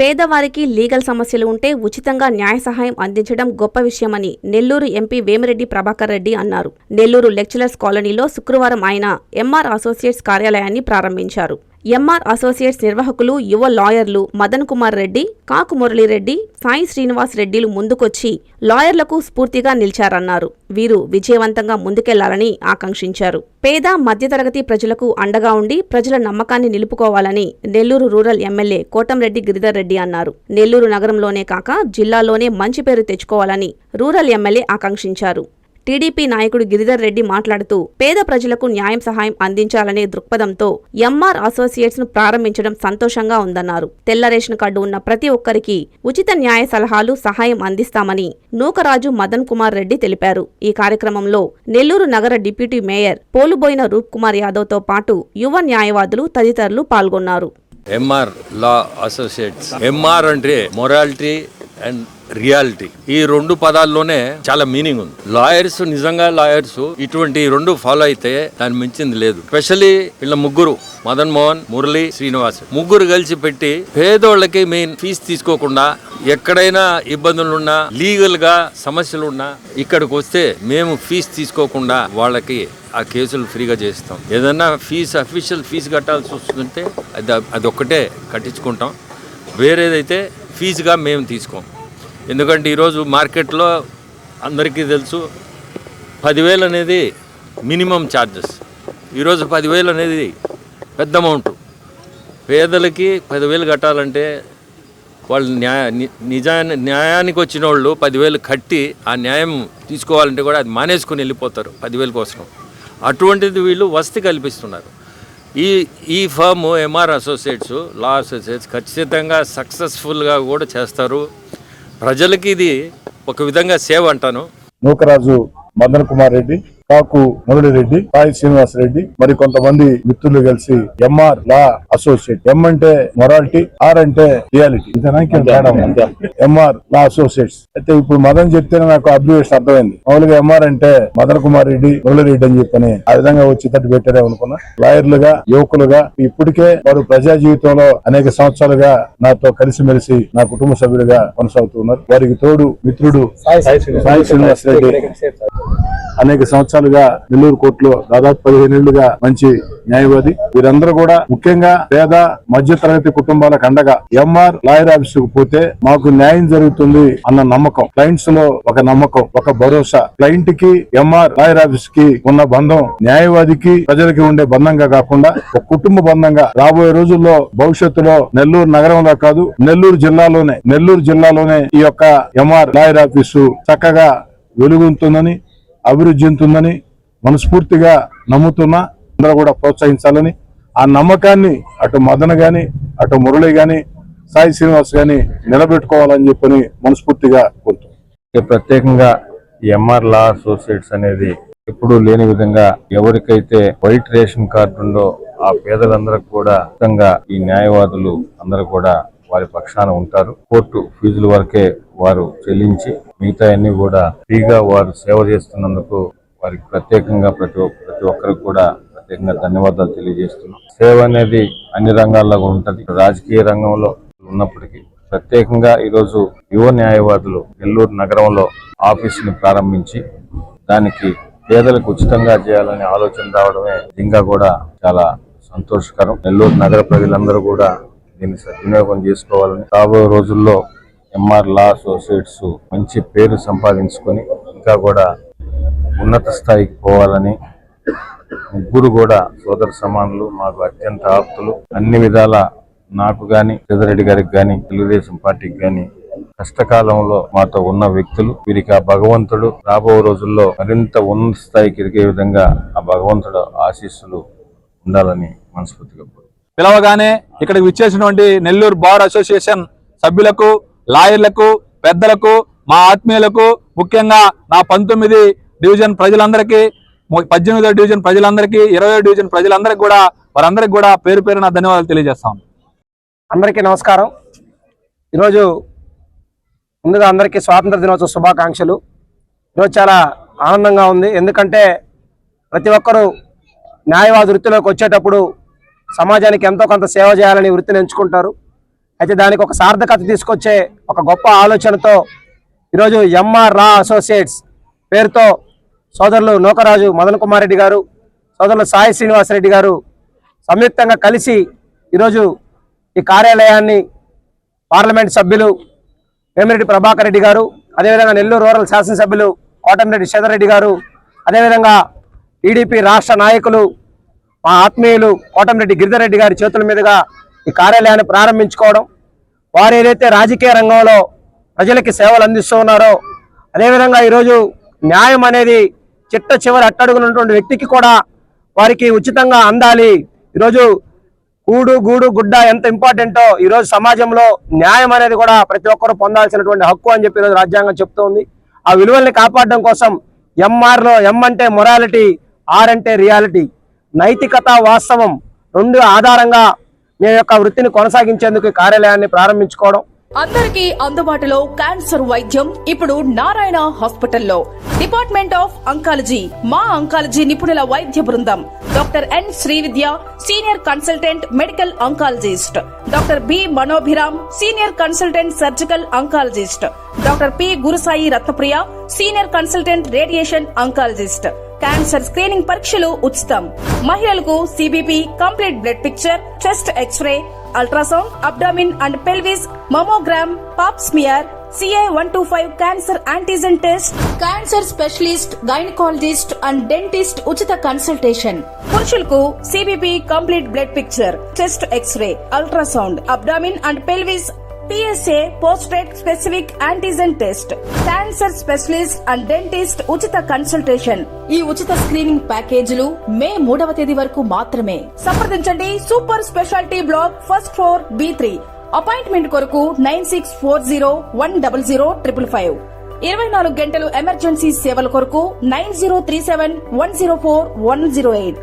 పేదవారికి లీగల్ సమస్యలు ఉంటే ఉచితంగా న్యాయ సహాయం అందించడం గొప్ప విషయమని నెల్లూరు ఎంపీ వేమిరెడ్డి ప్రభాకర్ రెడ్డి అన్నారు. నెల్లూరు లెక్చరర్స్ కాలనీలో శుక్రవారం ఆయన ఎంఆర్ అసోసియేట్స్ కార్యాలయాన్ని ప్రారంభించారు. ఎంఆర్ అసోసియేట్స్ నిర్వాహకులు, యువ లాయర్లు మదన్ కుమార్ రెడ్డి, కాకు మురళీరెడ్డి, సాయి శ్రీనివాస్ రెడ్డిలు ముందుకొచ్చి లాయర్లకు స్ఫూర్తిగా నిలిచారన్నారు. వీరు విజయవంతంగా ముందుకెళ్లాలని ఆకాంక్షించారు. పేద మధ్యతరగతి ప్రజలకు అండగా ఉండి ప్రజల నమ్మకాన్ని నిలుపుకోవాలని నెల్లూరు రూరల్ ఎమ్మెల్యే కోటంరెడ్డి గిరిధర్ రెడ్డి అన్నారు. నెల్లూరు నగరంలోనే కాక జిల్లాలోనే మంచి పేరు తెచ్చుకోవాలని రూరల్ ఎమ్మెల్యే ఆకాంక్షించారు. టీడీపీ నాయకుడు గిరిధర్ రెడ్డి మాట్లాడుతూ పేద ప్రజలకు న్యాయం సహాయం అందించాలనే దృక్పథంతో ఎంఆర్ అసోసియేట్స్ ను ప్రారంభించడం సంతోషంగా ఉందన్నారు. తెల్ల రేషన్ కార్డు ఉన్న ప్రతి ఒక్కరికి ఉచిత న్యాయ సలహాలు, సహాయం అందిస్తామని నూకరాజు మదన్ కుమార్ రెడ్డి తెలిపారు. ఈ కార్యక్రమంలో నెల్లూరు నగర డిప్యూటీ మేయర్ పోలుబోయిన రూప్ కుమార్ యాదవ్ తో పాటు యువ న్యాయవాదులు తదితరులు పాల్గొన్నారు. ఎంఆర్ లా అసోసియేట్స్, ఎంఆర్ అంటే మొరాలిటీ అండ్ రియాలిటీ, ఈ రెండు పదాల్లోనే చాలా మీనింగ్ ఉంది. లాయర్స్, నిజంగా లాయర్స్ ఇటువంటి రెండు ఫాలో అయితే దాన్ని మించింది లేదు. స్పెషల్లీ వీళ్ళ ముగ్గురు, మదన్ మోహన్, మురళి, శ్రీనివాస్, ముగ్గురు కలిసి పెట్టి పేదోళ్ళకి మెయిన్ ఫీజు తీసుకోకుండా, ఎక్కడైనా ఇబ్బందులున్నా, లీగల్ గా సమస్యలున్నా ఇక్కడికి వస్తే మేము ఫీజు తీసుకోకుండా వాళ్ళకి ఆ కేసులు ఫ్రీగా చేస్తాం. ఏదన్నా ఫీజు, అఫీషియల్ ఫీజు కట్టాల్సి వస్తుందంటే అదొక్కటే కట్టించుకుంటాం. వేరేదైతే ఫీజుగా మేము తీసుకోం. ఎందుకంటే ఈరోజు మార్కెట్లో అందరికీ తెలుసు 10,000 అనేది మినిమం ఛార్జెస్. ఈరోజు 10,000 అనేది పెద్ద అమౌంట్. పేదలకి 10,000 కట్టాలంటే వాళ్ళు న్యాయానికి వచ్చిన వాళ్ళు 10,000 కట్టి ఆ న్యాయం తీసుకోవాలంటే కూడా అది మానేసుకుని వెళ్ళిపోతారు 10,000 కోసం. అటువంటిది వీళ్ళు వసతి కల్పిస్తున్నారు. ఈ firm MR associates, law associates ఖచ్చితంగా సక్సెస్ఫుల్గా కూడా చేస్తారు. ప్రజలకి ఇది ఒక విధంగా సేవ అంటాను. నూకరాజు మదన్ కుమార్ రెడ్డి, కాకు మురళిరెడ్డి, సాయి శ్రీనివాస్ రెడ్డి, మరి కొంతమంది మిత్రులు కలిసి ఎంఆర్ లా అసోసియేట్, ఎం అంటే మొరాలిటీ, ఆర్ అంటే రియాలిటీ, ఎంఆర్ లా అసోసియేట్స్. అయితే ఇప్పుడు మదన్ చెప్తేనే నాకు అబ్జర్వేషన్ అర్థమైంది. మామూలుగా ఎంఆర్ అంటే మదన్ కుమార్ రెడ్డి, మురళిరెడ్డి అని చెప్పని ఆ విధంగా వచ్చి తట్టు పెట్టారే అనుకున్నా. లాయర్లుగా, యువకులుగా ఇప్పటికే వారు ప్రజా జీవితంలో అనేక సంవత్సరాలుగా నాతో కలిసిమెలిసి నా కుటుంబ సభ్యులుగా కొనసాగుతున్నారు. వారికి తోడు మిత్రుడు సాయి శ్రీనివాస్ రెడ్డి అనేక సంవత్సరాలుగా నెల్లూరు కోర్టులో దాదాపు 15 ఏళ్లుగా మంచి న్యాయవాది. వీరందరూ కూడా ముఖ్యంగా పేద మధ్య తరగతి కుటుంబాలకు అండగా ఎంఆర్ లాయర్ ఆఫీస్ కు పోతే మాకు న్యాయం జరుగుతుంది అన్న నమ్మకం, క్లయింట్స్ లో ఒక నమ్మకం, ఒక భరోసా. క్లయింట్ కి ఎంఆర్ లాయర్ ఆఫీస్ కి ఉన్న బంధం న్యాయవాదికి ప్రజలకి ఉండే బంధంగా కాకుండా ఒక కుటుంబ బంధంగా రాబోయే రోజుల్లో భవిష్యత్తులో నెల్లూరు నగరంలో కాదు నెల్లూరు జిల్లాలోనే ఈ యొక్క ఎంఆర్ లాయర్ ఆఫీసు చక్కగా వెలుగుతుందని, అభివృద్ధి చెందుతుందని మనస్ఫూర్తిగా నమ్ముతున్నా. అందరూ కూడా ప్రోత్సహించాలని, ఆ నమ్మకాన్ని అటు మదన్ గాని, అటు మురళి గాని, సాయి శ్రీనివాస్ గాని నిలబెట్టుకోవాలని చెప్పని మనస్ఫూర్తిగా కోరుతున్నాను. ప్రత్యేకంగా ఎంఆర్ లా అసోసియేట్స్ అనేది ఎప్పుడూ లేని విధంగా ఎవరికైతే వైట్ రేషన్ కార్డు ఉందో ఆ పేదలందరూ కూడా ఈ న్యాయవాదులు అందరూ కూడా వారి పక్షాన ఉంటారు. కోర్టు ఫీజుల వరకే వారు చెల్లించి మిగతా అన్ని కూడా ఫ్రీగా వారు సేవ చేస్తున్నందుకు వారికి ప్రత్యేకంగా ప్రతి ఒక్కరికి కూడా ప్రత్యేకంగా ధన్యవాదాలు తెలియజేస్తున్నాం. సేవ అనేది అన్ని రంగాల్లో ఉంటది. రాజకీయ రంగంలో ఉన్నప్పటికీ ప్రత్యేకంగా ఈరోజు యువ న్యాయవాదులు నెల్లూరు నగరంలో ఆఫీసుని ప్రారంభించి దానికి పేదలకు ఉచితంగా చేయాలనే ఆలోచన రావడమే ఇంకా కూడా చాలా సంతోషకరం. నెల్లూరు నగర ప్రజలందరూ కూడా దీన్ని సద్వినియోగం చేసుకోవాలని, రాబోయే రోజుల్లో ఎంఆర్ లా అసోసియేట్స్ మంచి పేరు సంపాదించుకొని ఇంకా కూడా ఉన్నత స్థాయికి పోవాలని, ముగ్గురు కూడా సోదర సమానులు, మాకు అత్యంత ఆప్తులు, అన్ని విధాల నాకు గాని, పెద్దరెడ్డి గారికి గాని, తెలుగుదేశం పార్టీకి గాని కష్టకాలంలో మాతో ఉన్న వ్యక్తులు. వీరికి ఆ భగవంతుడు రాబో రోజుల్లో మరింత ఉన్నత స్థాయికి ఎదిగే విధంగా ఆ భగవంతుడు ఆశీస్సులు ఉండాలని మనస్ఫూర్తిగా పిలవగానే ఇక్కడికి విచ్చేసినటువంటి నెల్లూరు బార్ అసోసియేషన్ సభ్యులకు, లాయర్లకు, పెద్దలకు, మా ఆత్మీయులకు, ముఖ్యంగా నా 19 డివిజన్ ప్రజలందరికీ, 18వ డివిజన్ ప్రజలందరికీ, 20వ డివిజన్ ప్రజలందరికీ కూడా వారందరికీ కూడా పేరు పేరున ధన్యవాదాలు తెలియజేస్తాం. అందరికీ నమస్కారం. ఈరోజు ముందుగా అందరికీ స్వాతంత్ర దినోత్సవ శుభాకాంక్షలు. ఈరోజు చాలా ఆనందంగా ఉంది. ఎందుకంటే ప్రతి ఒక్కరూ న్యాయవాది వృత్తిలోకి వచ్చేటప్పుడు సమాజానికి ఎంతో కొంత సేవ చేయాలని వృత్తిని ఎంచుకుంటారు. అయితే దానికి ఒక సార్థకత తీసుకొచ్చే ఒక గొప్ప ఆలోచనతో ఈరోజు ఎంఆర్ లా అసోసియేట్స్ పేరుతో సోదరులు నూకరాజు మదన్ కుమార్ రెడ్డి గారు, సోదరులు సాయి శ్రీనివాస్ రెడ్డి గారు సంయుక్తంగా కలిసి ఈరోజు ఈ కార్యాలయాన్ని పార్లమెంట్ సభ్యులు వేమిరెడ్డి ప్రభాకర్ రెడ్డి గారు, అదేవిధంగా నెల్లూరు రూరల్ శాసనసభ్యులు కోటమిరెడ్డి శ్రీధర్ రెడ్డి గారు, అదేవిధంగా టీడీపీ రాష్ట్ర నాయకులు మా ఆత్మీయులు కోటమిరెడ్డి గిరిధర్ రెడ్డి గారి చేతుల మీదుగా ఈ కార్యాలయాన్ని ప్రారంభించుకోవడం, వారు ఏదైతే రాజకీయ రంగంలో ప్రజలకి సేవలు అందిస్తూ ఉన్నారో అదేవిధంగా ఈరోజు న్యాయం అనేది చిట్ట చివరి అట్టడుగునటువంటి వ్యక్తికి కూడా వారికి ఉచితంగా అందాలి. ఈరోజు కూడు గూడు గుడ్డ ఎంత ఇంపార్టెంటో ఈరోజు సమాజంలో న్యాయం అనేది కూడా ప్రతి ఒక్కరూ పొందాల్సినటువంటి హక్కు అని చెప్పి ఈరోజు రాజ్యాంగం చెప్తోంది. ఆ విలువల్ని కాపాడడం కోసం ఎంఆర్లో ఎం అంటే మొరాలిటీ, ఆర్ అంటే రియాలిటీ, నైతికత వాస్తవం రెండు ఆధారంగా మీ యొక్క వృత్తిని కొనసాగించేందుకు ఈ కార్యాలయాన్ని ప్రారంభించుకోవడం. అందరికీ అందుబాటులో క్యాన్సర్ వైద్యం ఇప్పుడు నారాయణ హాస్పిటల్లో. డిపార్ట్మెంట్ ఆఫ్ అంకాలజీ, మా అంకాలజీ నిపుణుల వైద్య బృందం. Doctor N Srividya, senior consultant medical oncologist. Doctor B Manobhiram, senior consultant surgical oncologist. Doctor P Gurusai Ratnapriya, senior consultant radiation oncologist. Cancer screening పరీక్షలు ఉచితం. మహిళలకు CBP, complete blood picture, chest X-ray, ultrasound, abdomen and pelvis, mammogram, pap smear, CA-125 cancer antigen test, cancer specialist, gynaecologist and dentist ఉచిత consultation. పురుషులకు CBP, complete blood picture, chest X-ray, ultrasound, abdomen and pelvis, PSA పోస్ట్రేట్ specific antigen test, cancer specialist and dentist ఉచిత consultation. ఈ ఉచిత screening ప్యాకేజీలు మే 3వ తేదీ వరకు మాత్రమే. సంప్రదించండి super speciality block, first floor, B3. Appointment కొరకు 9640100555. 24 గంటలు ఎమర్జెన్సీ సేవల కొరకు 9037104108.